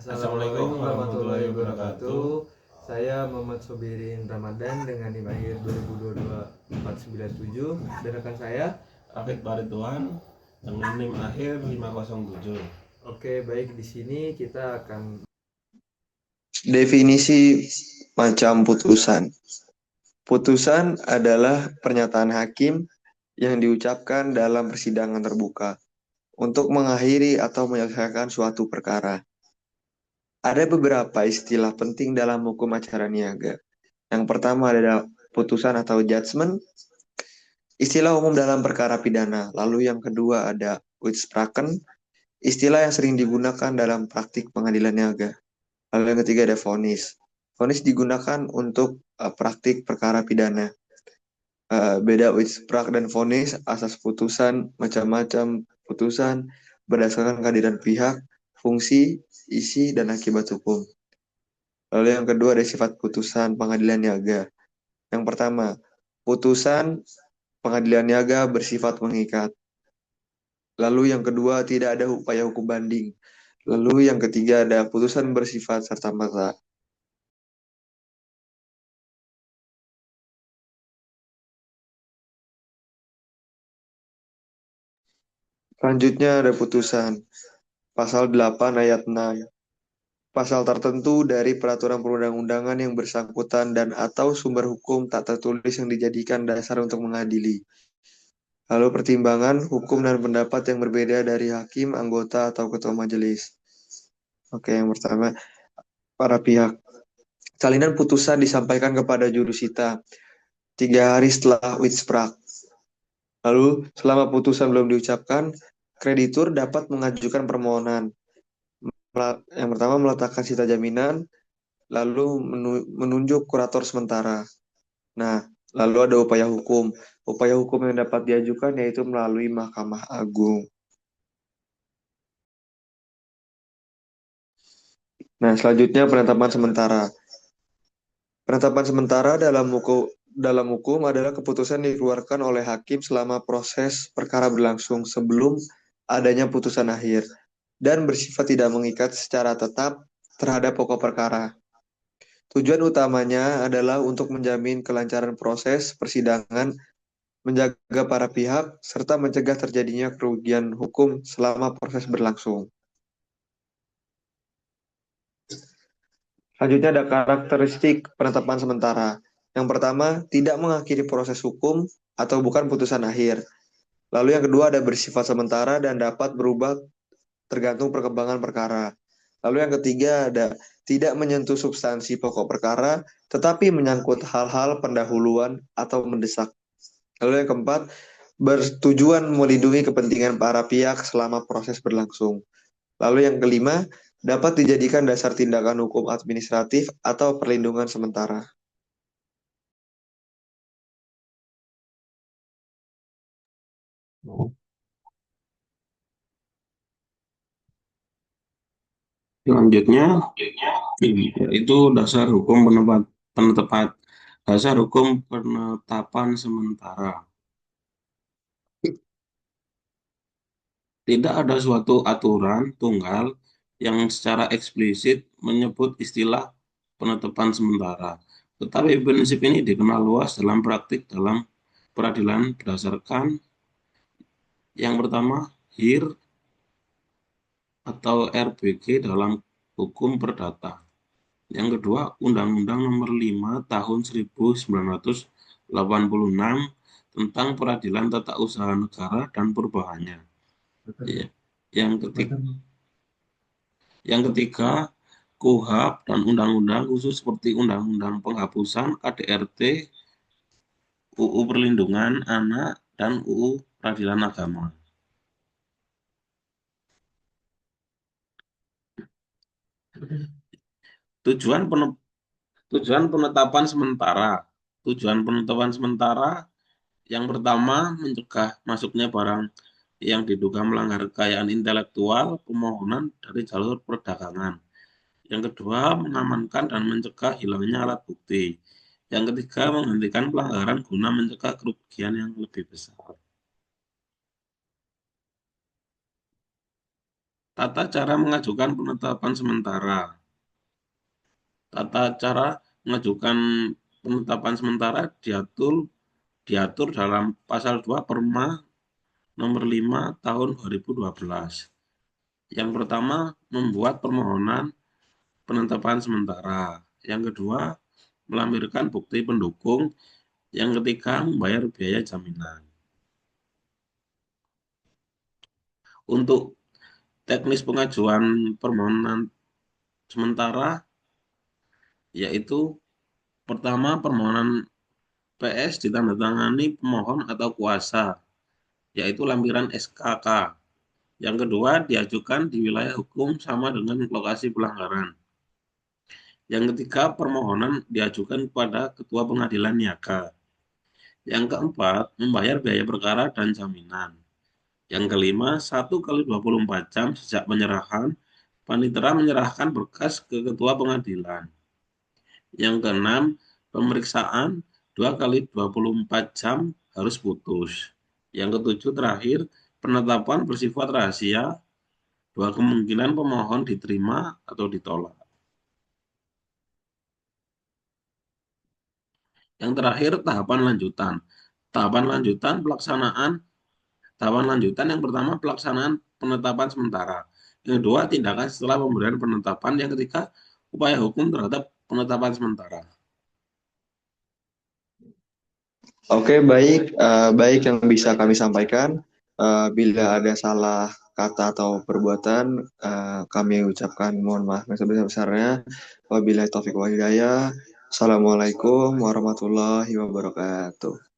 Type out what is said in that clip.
Assalamualaikum warahmatullahi wabarakatuh. Saya Muhammad Sobirin Ramadan dengan NIM akhir 2022-497 dan rekan saya Rafid Barituan dengan NIM akhir 507. Oke, baik, di sini kita akan Definisi macam putusan. Putusan adalah pernyataan hakim yang diucapkan dalam persidangan terbuka untuk mengakhiri atau menyelesaikan suatu perkara. Ada beberapa istilah penting dalam hukum acara niaga. Yang pertama adalah putusan atau judgment, istilah umum dalam perkara pidana. Lalu yang kedua ada uitspraken, istilah yang sering digunakan dalam praktik pengadilan niaga. Lalu yang ketiga ada vonis. Vonis digunakan untuk praktik perkara pidana. Beda uitsprak dan vonis, asas putusan, macam-macam putusan, berdasarkan kehadiran pihak, fungsi, isi, dan akibat hukum. Lalu yang kedua ada sifat putusan pengadilan niaga. Yang pertama, putusan pengadilan niaga bersifat mengikat. Lalu yang kedua, tidak ada upaya hukum banding. Lalu yang ketiga ada putusan bersifat serta-merta. Selanjutnya ada putusan. Pasal 8 ayat 6. Pasal tertentu dari peraturan perundang-undangan yang bersangkutan dan atau sumber hukum tak tertulis yang dijadikan dasar untuk mengadili. Lalu pertimbangan, hukum dan pendapat yang berbeda dari hakim, anggota, atau ketua majelis. Oke, yang pertama, para pihak. Salinan putusan disampaikan kepada jurusita 3 hari setelah uitsprak. Lalu, selama putusan belum diucapkan, kreditur dapat mengajukan permohonan. Yang pertama, meletakkan sita jaminan, lalu menunjuk kurator sementara. Nah, lalu ada upaya hukum. Upaya hukum yang dapat diajukan yaitu melalui Mahkamah Agung. Nah, selanjutnya penetapan sementara. Penetapan sementara dalam hukum adalah keputusan dikeluarkan oleh hakim selama proses perkara berlangsung sebelum adanya putusan akhir dan bersifat tidak mengikat secara tetap terhadap pokok perkara. Tujuan utamanya adalah untuk menjamin kelancaran proses persidangan, menjaga para pihak, serta mencegah terjadinya kerugian hukum selama proses berlangsung. Selanjutnya ada karakteristik penetapan sementara. Yang pertama, tidak mengakhiri proses hukum atau bukan putusan akhir. Lalu yang kedua ada bersifat sementara dan dapat berubah tergantung perkembangan perkara. Lalu yang ketiga ada tidak menyentuh substansi pokok perkara, tetapi menyangkut hal-hal pendahuluan atau mendesak. Lalu yang keempat, bertujuan melindungi kepentingan para pihak selama proses berlangsung. Lalu yang kelima, dapat dijadikan dasar tindakan hukum administratif atau perlindungan sementara. Selanjutnya itu dasar hukum dasar hukum penetapan sementara. Tidak ada suatu aturan tunggal yang secara eksplisit menyebut istilah penetapan sementara. Tetapi prinsip ini dikenal luas dalam praktik dalam peradilan berdasarkan yang pertama, HIR atau RBG dalam hukum perdata. Yang kedua, Undang-Undang Nomor 5 Tahun 1986 tentang Peradilan Tata Usaha Negara dan Perubahannya. Ya. Yang ketiga, KUHP dan undang-undang khusus seperti Undang-Undang Penghapusan KDRT, UU Perlindungan Anak, dan UU Peradilan Agama. Tujuan penetapan sementara. Tujuan penetapan sementara yang pertama mencegah masuknya barang yang diduga melanggar kekayaan intelektual pemohonan dari jalur perdagangan. Yang kedua, mengamankan dan mencegah hilangnya alat bukti. Yang ketiga, menghentikan pelanggaran guna mencegah kerugian yang lebih besar. Tata cara mengajukan penetapan sementara. Tata cara mengajukan penetapan sementara diatur dalam pasal 2 Perma nomor 5 tahun 2012. Yang pertama, membuat permohonan penetapan sementara. Yang kedua, melampirkan bukti pendukung. Yang ketiga, membayar biaya jaminan. Untuk teknis pengajuan permohonan sementara, yaitu pertama, permohonan PS ditandatangani pemohon atau kuasa, yaitu lampiran SKK. Yang kedua, diajukan di wilayah hukum sama dengan lokasi pelanggaran. Yang ketiga, permohonan diajukan kepada Ketua Pengadilan Niaga. Yang keempat, membayar biaya perkara dan jaminan. Yang kelima, 1 kali 24 jam sejak penyerahan, panitera menyerahkan berkas ke Ketua Pengadilan. Yang keenam, pemeriksaan 2 kali 24 jam harus putus. Yang ketujuh terakhir, penetapan bersifat rahasia, 2 kemungkinan pemohon diterima atau ditolak. Yang terakhir, tahapan lanjutan. Tahapan lanjutan yang pertama pelaksanaan penetapan sementara. Yang kedua, tindakan setelah pemberian penetapan. Yang ketiga, upaya hukum terhadap penetapan sementara. Oke, baik yang bisa kami sampaikan. Bila ada salah kata atau perbuatan, kami ucapkan mohon maaf yang sebesar-besarnya. Wabillahi taufiq wal hidayah. Assalamualaikum warahmatullahi wabarakatuh.